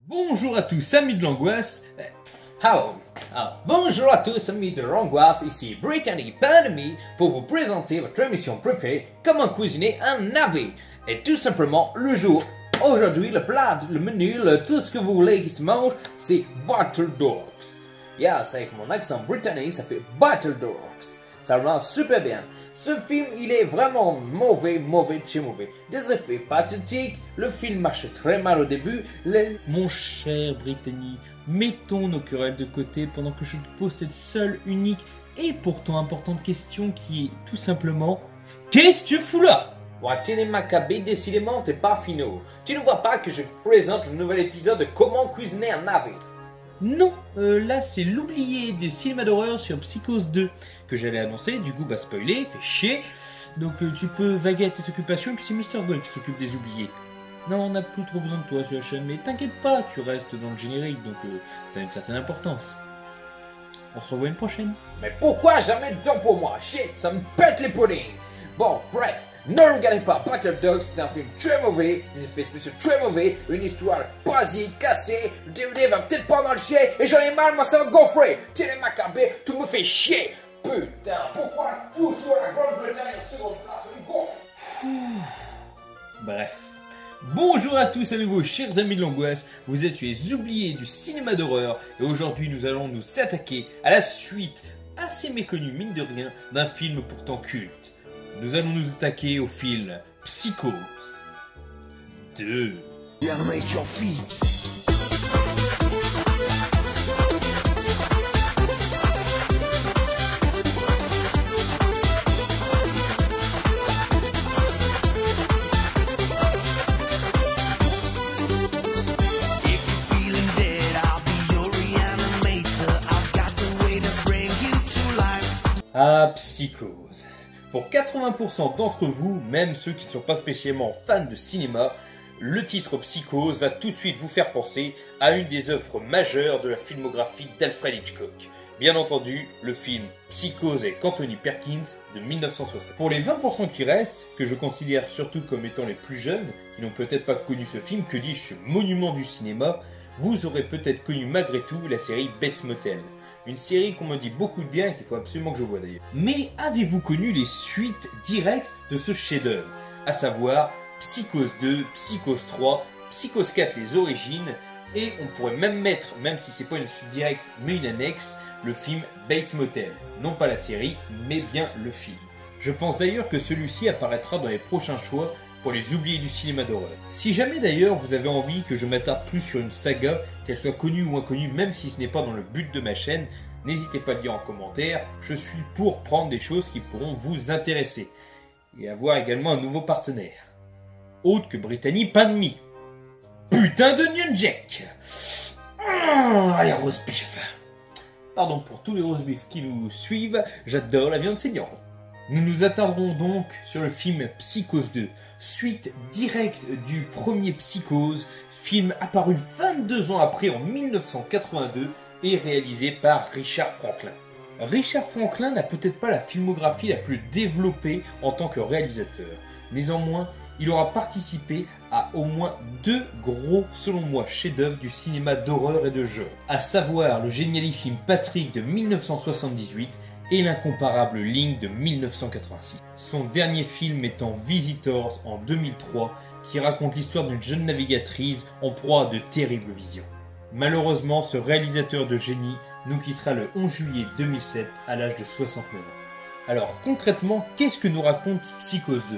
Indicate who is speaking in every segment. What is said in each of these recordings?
Speaker 1: Bonjour à tous, amis de l'angoisse.
Speaker 2: Bonjour à tous, amis de l'angoisse, ici Brittany Pandemy pour vous présenter votre émission préférée, comment cuisiner un navet. Et tout simplement, le jour, aujourd'hui, le plat, le menu, tout ce que vous voulez qui se mange, c'est Battle Dogs. Yes, avec mon accent britannique, ça fait Battle Dogs. Ça marche super bien. Ce film, il est vraiment mauvais de chez mauvais. Des effets pathétiques, le film marche très mal au début.
Speaker 1: Mon cher Brittany, mettons nos querelles de côté pendant que je te pose cette seule, unique et pourtant importante question qui est tout simplement: qu'est-ce que tu fous là?
Speaker 2: Watine Maccabée, décidément, t'es pas finot. Tu ne vois pas que je présente le nouvel épisode de Comment cuisiner un navet?
Speaker 1: Non, là c'est l'oublié du cinéma d'horreur sur Psychose 2 que j'allais annoncer, du coup bah spoiler, fait chier. Donc tu peux vaguer à tes occupations et puis c'est Mr. Gold qui s'occupe des oubliés. Non, on n'a plus trop besoin de toi sur la chaîne, mais t'inquiète pas, tu restes dans le générique, donc t'as une certaine importance. On se revoit une prochaine.
Speaker 2: Mais pourquoi jamais de temps pour moi? Shit, ça me pète les puddings. Bon, bref, ne regardez pas Battle Dogs, c'est un film très mauvais, des effets spéciaux très mauvais, une histoire basique, cassée, le DVD va peut-être pas marcher, et j'en ai marre, moi ça va gonfler. Télé Maccabée, tout me fait chier. Putain, pourquoi toujours la Grande-Bretagne en seconde place, ça me gonfle.
Speaker 1: Bref. Bonjour à tous à nouveau, chers amis de l'angoisse, vous êtes sur les oubliés du cinéma d'horreur, et aujourd'hui nous allons nous attaquer à la suite, assez méconnue mine de rien, d'un film pourtant culte. Nous allons nous attaquer au film Psychose 2. Ah, Psychose. Pour 80% d'entre vous, même ceux qui ne sont pas spécialement fans de cinéma, le titre Psychose va tout de suite vous faire penser à une des œuvres majeures de la filmographie d'Alfred Hitchcock. Bien entendu, le film Psychose avec Anthony Perkins de 1960. Pour les 20% qui restent, que je considère surtout comme étant les plus jeunes, qui n'ont peut-être pas connu ce film, que dis-je, ce monument du cinéma, vous aurez peut-être connu malgré tout la série Bates Motel. Une série qu'on me dit beaucoup de bien et qu'il faut absolument que je voie d'ailleurs. Mais avez-vous connu les suites directes de ce chef-d'œuvre? À savoir Psychose 2, Psychose 3, Psychose 4 les origines, et on pourrait même mettre, même si c'est pas une suite directe mais une annexe, le film Bates Motel. Non pas la série, mais bien le film. Je pense d'ailleurs que celui-ci apparaîtra dans les prochains choix pour les oubliés du cinéma d'horreur. Si jamais d'ailleurs vous avez envie que je m'attarde plus sur une saga, qu'elle soit connue ou inconnue, même si ce n'est pas dans le but de ma chaîne, n'hésitez pas à le dire en commentaire, je suis pour prendre des choses qui pourront vous intéresser. Et avoir également un nouveau partenaire. Autre que Brittany Pandemy. Putain de New Jack. Allez, roast beef. Pardon pour tous les roast beef qui nous suivent, j'adore la viande saignante. Nous nous attarderons donc sur le film Psychose 2, suite directe du premier Psychose, film apparu 22 ans après en 1982 et réalisé par Richard Franklin. Richard Franklin n'a peut-être pas la filmographie la plus développée en tant que réalisateur. Néanmoins, il aura participé à au moins deux gros, selon moi, chefs-d'œuvre du cinéma d'horreur et de genre, à savoir le génialissime Patrick de 1978 et l'incomparable Link de 1986. Son dernier film étant Visitors en 2003, qui raconte l'histoire d'une jeune navigatrice en proie à de terribles visions. Malheureusement, ce réalisateur de génie nous quittera le 11 juillet 2007 à l'âge de 69 ans. Alors concrètement, qu'est-ce que nous raconte Psychose 2?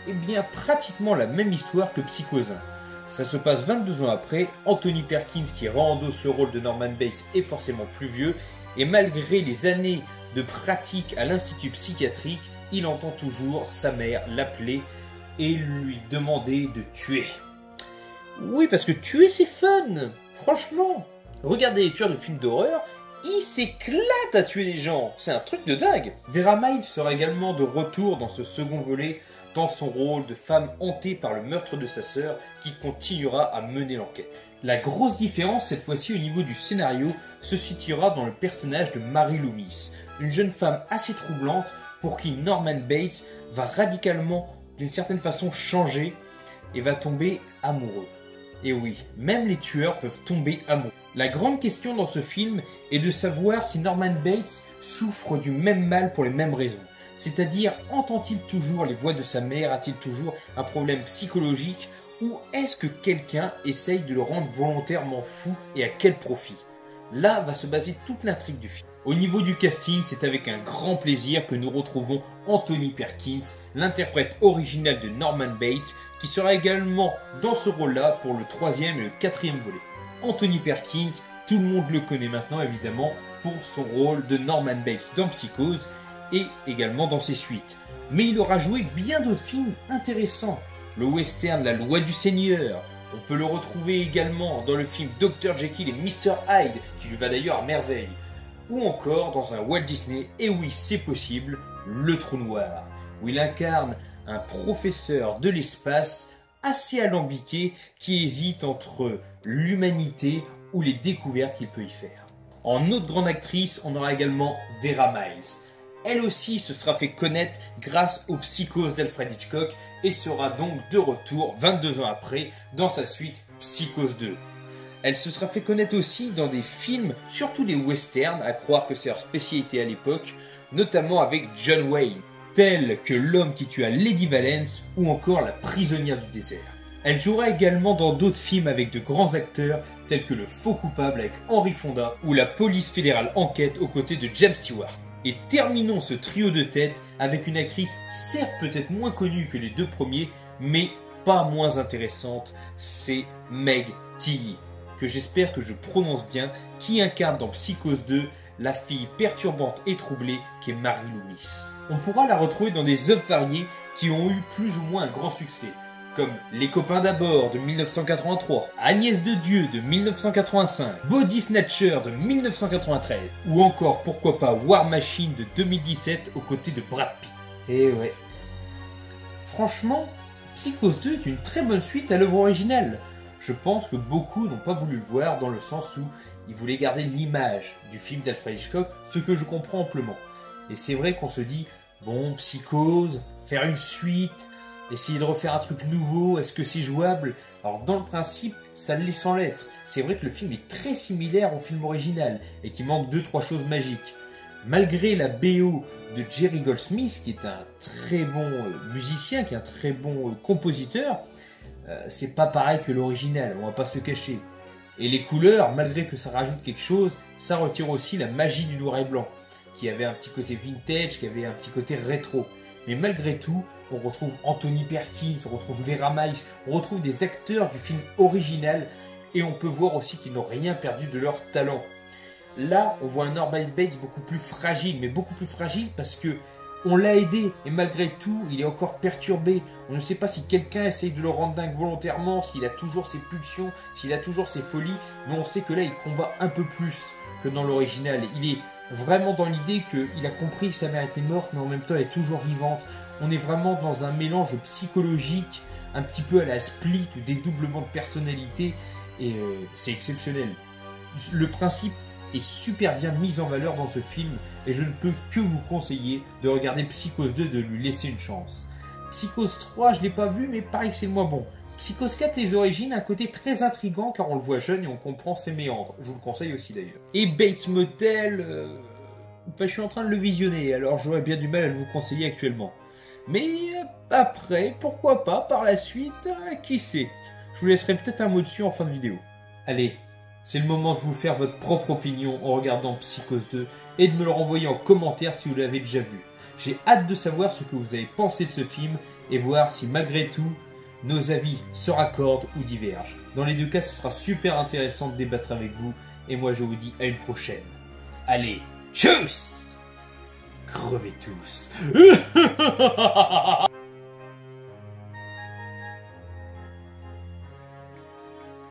Speaker 1: Eh bien pratiquement la même histoire que Psychose 1. Ça se passe 22 ans après, Anthony Perkins qui endosse le rôle de Norman Bates est forcément plus vieux, et malgré les années de pratique à l'institut psychiatrique, il entend toujours sa mère l'appeler et lui demander de tuer. Oui, parce que tuer c'est fun, franchement. Regardez les tueurs de films d'horreur, ils s'éclatent à tuer les gens, c'est un truc de dingue. Vera Miles sera également de retour dans ce second volet, dans son rôle de femme hantée par le meurtre de sa sœur, qui continuera à mener l'enquête. La grosse différence cette fois-ci au niveau du scénario se situera dans le personnage de Mary Loomis, une jeune femme assez troublante pour qui Norman Bates va radicalement, d'une certaine façon, changer et va tomber amoureux. Et oui, même les tueurs peuvent tomber amoureux. La grande question dans ce film est de savoir si Norman Bates souffre du même mal pour les mêmes raisons. C'est-à-dire, entend-il toujours les voix de sa mère? A-t-il toujours un problème psychologique? Ou est-ce que quelqu'un essaye de le rendre volontairement fou et à quel profit? Là va se baser toute l'intrigue du film. Au niveau du casting, c'est avec un grand plaisir que nous retrouvons Anthony Perkins, l'interprète original de Norman Bates, qui sera également dans ce rôle-là pour le 3e et le 4e volet. Anthony Perkins, tout le monde le connaît maintenant évidemment pour son rôle de Norman Bates dans Psychose et également dans ses suites. Mais il aura joué bien d'autres films intéressants. Le western La Loi du Seigneur, on peut le retrouver également dans le film Dr Jekyll et Mr Hyde, qui lui va d'ailleurs à merveille. Ou encore dans un Walt Disney, et oui c'est possible, Le Trou Noir, où il incarne un professeur de l'espace assez alambiqué qui hésite entre l'humanité ou les découvertes qu'il peut y faire. En autre grande actrice, on aura également Vera Miles. Elle aussi se sera fait connaître grâce aux Psychoses d'Alfred Hitchcock et sera donc de retour 22 ans après dans sa suite Psychose 2. Elle se sera fait connaître aussi dans des films, surtout des westerns, à croire que c'est leur spécialité à l'époque, notamment avec John Wayne, tels que L'homme qui tua Lady Valence ou encore La prisonnière du désert. Elle jouera également dans d'autres films avec de grands acteurs tels que Le faux coupable avec Henry Fonda ou La police fédérale enquête aux côtés de James Stewart. Et terminons ce trio de tête avec une actrice certes peut-être moins connue que les deux premiers, mais pas moins intéressante, c'est Meg Tilly, que j'espère que je prononce bien, qui incarne dans Psychose 2 la fille perturbante et troublée qu'est Mary Loomis. On pourra la retrouver dans des œuvres variées qui ont eu plus ou moins un grand succès, comme Les copains d'abord de 1983, Agnès de Dieu de 1985, Body Snatcher de 1993, ou encore pourquoi pas War Machine de 2017 aux côtés de Brad Pitt. Et ouais. Franchement, Psychose 2 est une très bonne suite à l'œuvre originale. Je pense que beaucoup n'ont pas voulu le voir dans le sens où ils voulaient garder l'image du film d'Alfred Hitchcock, ce que je comprends amplement. Et c'est vrai qu'on se dit, bon, Psychose, faire une suite, essayer de refaire un truc nouveau, est-ce que c'est jouable? Alors dans le principe, ça l'est sans l'être. C'est vrai que le film est très similaire au film original et qu'il manque 2-3 choses magiques. Malgré la BO de Jerry Goldsmith, qui est un très bon musicien, qui est un très bon compositeur, c'est pas pareil que l'original, on va pas se cacher. Et les couleurs, malgré que ça rajoute quelque chose, ça retire aussi la magie du noir et blanc, qui avait un petit côté vintage, qui avait un petit côté rétro. Mais malgré tout, on retrouve Anthony Perkins, on retrouve Vera Miles, on retrouve des acteurs du film original, et on peut voir aussi qu'ils n'ont rien perdu de leur talent. Là, on voit un Norman Bates beaucoup plus fragile, mais beaucoup plus fragile parce que on l'a aidé, et malgré tout, il est encore perturbé. On ne sait pas si quelqu'un essaye de le rendre dingue volontairement, s'il a toujours ses pulsions, s'il a toujours ses folies, mais on sait que là, il combat un peu plus que dans l'original. Il est vraiment dans l'idée qu'il a compris que sa mère était morte, mais en même temps, elle est toujours vivante. On est vraiment dans un mélange psychologique, un petit peu à la Split, ou dédoublement de personnalité, et c'est exceptionnel. Le principe est super bien mis en valeur dans ce film, et je ne peux que vous conseiller de regarder Psychose 2, de lui laisser une chance. Psychose 3, je ne l'ai pas vu, mais pareil que c'est le moins bon. Psychose 4, les origines, un côté très intriguant, car on le voit jeune et on comprend ses méandres. Je vous le conseille aussi d'ailleurs. Et Bates Motel, je suis en train de le visionner, alors j'aurais bien du mal à le vous conseiller actuellement. Mais après, pourquoi pas, par la suite, qui sait. Je vous laisserai peut-être un mot dessus en fin de vidéo. Allez, c'est le moment de vous faire votre propre opinion en regardant Psychose 2 et de me le renvoyer en commentaire si vous l'avez déjà vu. J'ai hâte de savoir ce que vous avez pensé de ce film et voir si malgré tout, nos avis se raccordent ou divergent. Dans les deux cas, ce sera super intéressant de débattre avec vous et moi je vous dis à une prochaine. Allez, tchuss! Crevez tous!